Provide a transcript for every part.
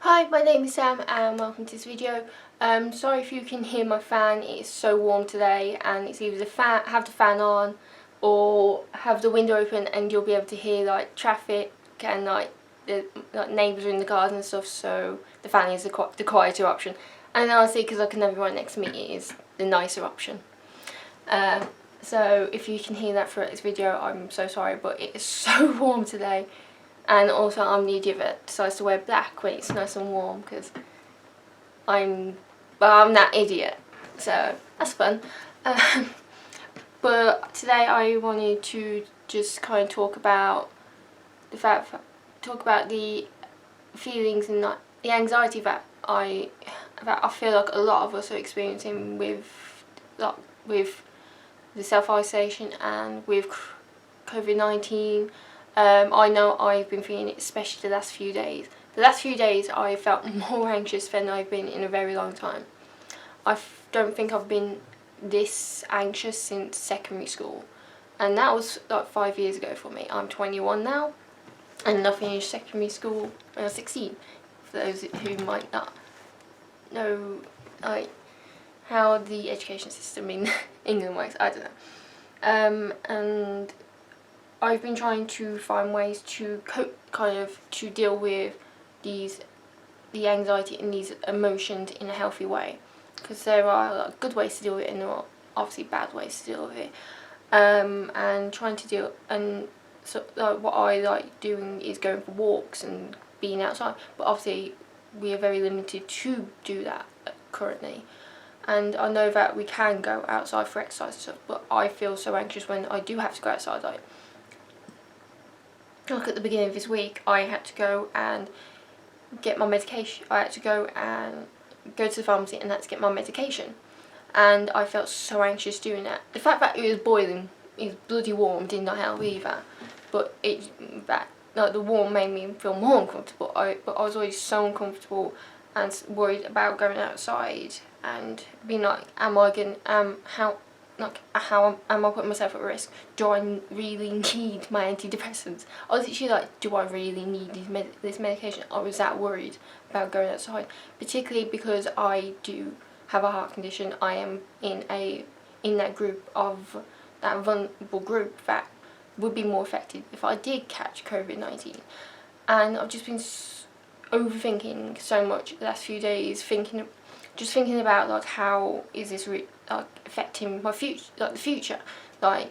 Hi, my name is Sam and welcome to this video. Sorry if you can hear my fan, it's so warm today and it's either have the fan on or have the window open and you'll be able to hear like traffic and like the neighbours are in the garden and stuff, so the fan is the quieter option. And honestly, because I can have everyone next to me, it is the nicer option. So if you can hear that throughout this video, I'm so sorry, but it is so warm today. And also I'm the idiot that decides to wear black when it's nice and warm because I'm that idiot. So that's fun. But today I wanted to just kind of talk about the feelings and the anxiety that I feel like a lot of us are experiencing with the self-isolation and with COVID-19. I know I've been feeling it, especially the last few days. The last few days I felt more anxious than I've been in a very long time. I don't think I've been this anxious since secondary school, and that was like 5 years ago for me. I'm 21 now and I finished secondary school when I was 16, for those who might not know like how the education system in England works. I don't know. And I've been trying to find ways to cope, to deal with the anxiety and these emotions in a healthy way, because there are like good ways to deal with it and there are obviously bad ways to deal with it. And trying to deal, and so what I like doing is going for walks and being outside, but obviously we are very limited to do that currently. And I know that we can go outside for exercise and stuff, but I feel so anxious when I do have to go outside. Like at the beginning of this week, I had to go and get my medication. I had to go to the pharmacy and had to get my medication, and I felt so anxious doing that. The fact that it was boiling, it was bloody warm, did not help either. But the warm made me feel more uncomfortable. But I was always so uncomfortable and worried about going outside and being like, how am I putting myself at risk? Do I really need my antidepressants? I was literally like, do I really need this medication? I was that worried about going outside, particularly because I do have a heart condition. I am in that group of that vulnerable group that would be more affected if I did catch COVID-19. And I've just been overthinking so much the last few days, thinking about like how is this affecting my future, like the future, when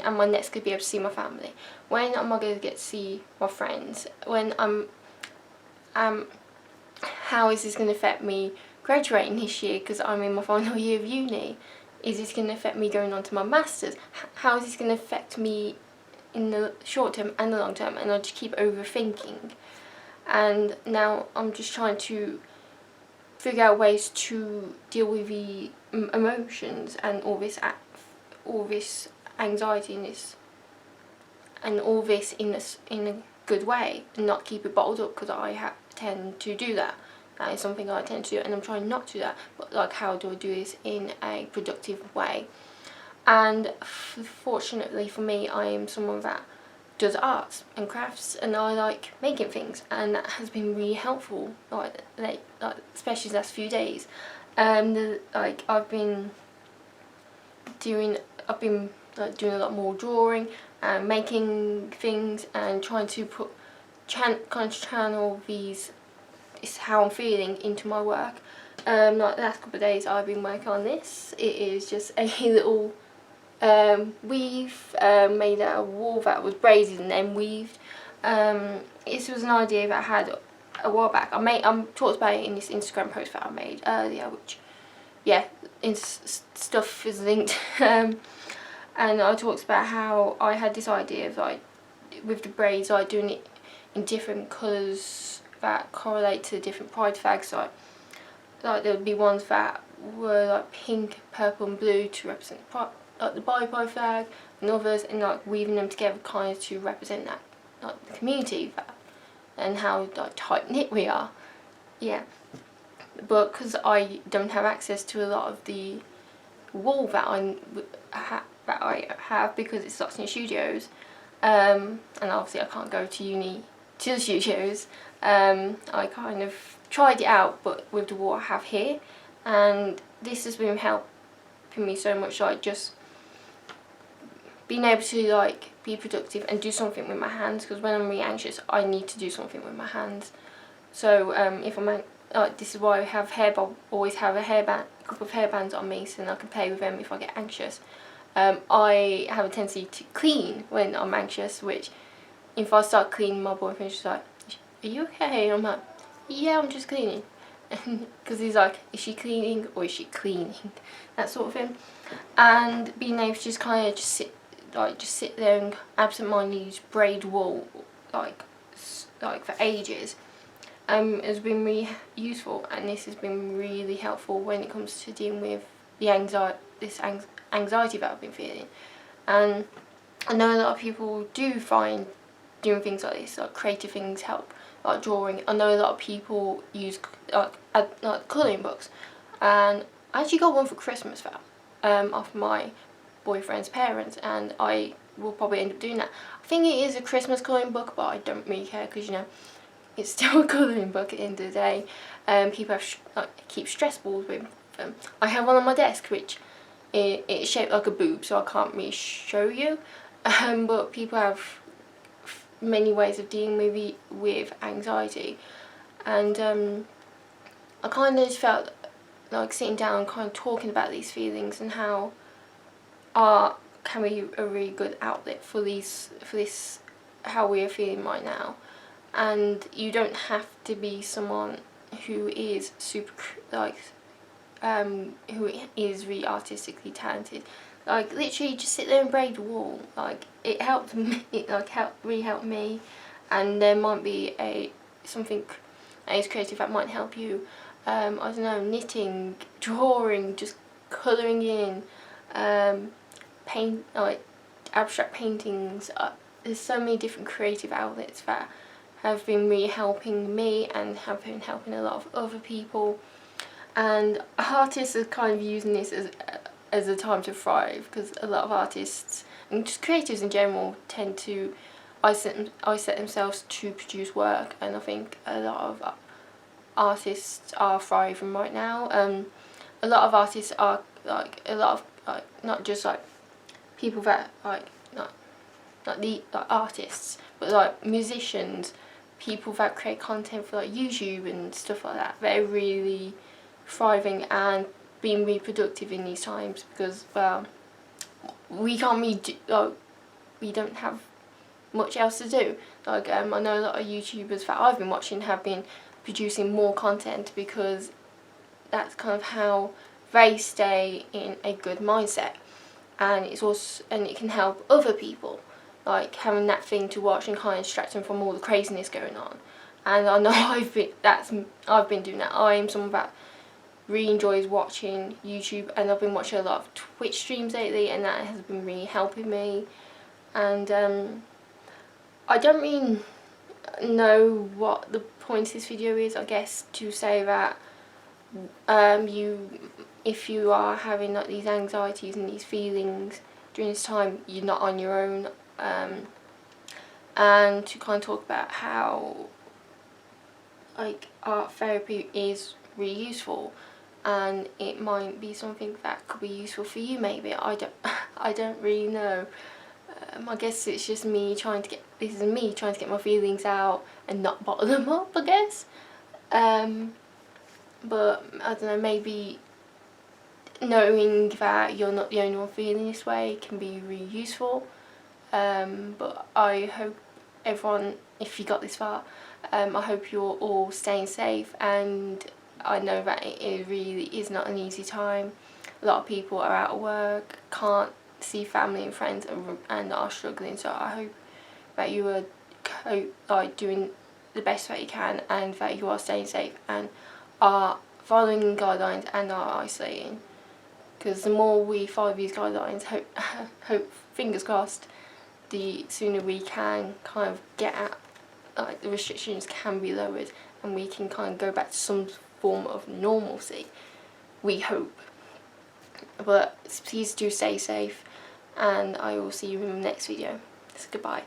am I next going to be able to see my family, when am I going to get to see my friends, how is this going to affect me graduating this year because I'm in my final year of uni, is this going to affect me going on to my masters, how is this going to affect me in the short term and the long term, and I just keep overthinking. And now I'm just trying to figure out ways to deal with the emotions and all this anxiety and all this in a good way, and not keep it bottled up, because I tend to do that. That is something I tend to do, and I'm trying not to do that. But like, how do I do this in a productive way? And fortunately for me, I am someone that does arts and crafts, and I like making things, and that has been really helpful, especially the last few days. I've been doing a lot more drawing and making things and trying to channel this how I'm feeling into my work. Like the last couple of days I've been working on this. It is just a little weave made out of wool that was braided and then weaved. This was an idea that I had a while back. I talked about it in this Instagram post that I made earlier, which, yeah, stuff is linked. And I talked about how I had this idea of like, with the braids, like doing it in different colours that correlate to different pride flags. Like there would be ones that were like pink, purple and blue to represent the bi-pride flag, and others, and like weaving them together kind of to represent that, like the community and how like tight knit we are. Yeah, but because I don't have access to a lot of the wool that I have because it's Oxford Studios, and obviously I can't go to uni to the studios. I kind of tried it out, but with the what I have here, and this has been helping me so much, like just being able to like be productive and do something with my hands, because when I'm really anxious I need to do something with my hands. So if I'm this is why I have always have a couple of hairbands on me, so then I can play with them if I get anxious. I have a tendency to clean when I'm anxious, which if I start cleaning, my boyfriend's just like, "Are you okay?" And I'm like, "Yeah, I'm just cleaning." Because he's like, "Is she cleaning or is she cleaning?" That sort of thing. And being able to just kind of just sit there and absentmindedly braid wool like for ages has been really useful, and this has been really helpful when it comes to dealing with the anxiety that I've been feeling. And I know a lot of people do find doing things like this, like creative things, help, like drawing. I know a lot of people use like colouring books, and I actually got one for Christmas off my boyfriend's parents, and I will probably end up doing that. I think it is a Christmas colouring book, but I don't really care, because you know, it's still a colouring book at the end of the day. People have keep stress balls with them. I have one on my desk which it's shaped like a boob, so I can't really show you. But people have many ways of dealing with anxiety, and I kind of just felt like sitting down and kind of talking about these feelings, and how art can be a really good outlet for this how we are feeling right now. And you don't have to be someone who is who is really artistically talented. Like literally just sit there and braid wool. Like it helped me, really helped me. And there might be something that is creative that might help you. I don't know, knitting, drawing, just colouring in, paint, like abstract paintings. There's so many different creative outlets that have been really helping me and have been helping a lot of other people. And artists are kind of using this as a time to thrive, because a lot of artists and just creatives in general tend to isolate themselves to produce work, and I think a lot of artists are thriving right now. A lot of artists are not just like people that not artists, but like musicians, people that create content for like YouTube and stuff like that. They're really thriving and being really productive in these times, because well, we can't really we don't have much else to do. Like I know a lot of YouTubers that I've been watching have been producing more content, because that's kind of how they stay in a good mindset, and it can help other people, like having that thing to watch and kind of distract them from all the craziness going on. And I know I've been doing that. I am someone that really enjoys watching YouTube, and I've been watching a lot of Twitch streams lately, and that has been really helping me. And I don't really know what the point of this video is. I guess to say that if you are having like these anxieties and these feelings during this time, you're not on your own. And to kind of talk about how like art therapy is really useful, and it might be something that could be useful for you. Maybe I don't really know. I guess it's just me trying to get my feelings out and not bottle them up, I guess. But I don't know, maybe knowing that you're not the only one feeling this way can be really useful. But I hope everyone, if you got this far, I hope you're all staying safe, and I know that it really is not an easy time. A lot of people are out of work, can't see family and friends, and are struggling, so I hope that you are doing the best that you can, and that you are staying safe and are following guidelines and are isolating, because the more we follow these guidelines, hope fingers crossed, the sooner we can kind of get at, like the restrictions can be lowered and we can kind of go back to some form of normalcy, we hope. But please do stay safe, and I will see you in the next video. So goodbye.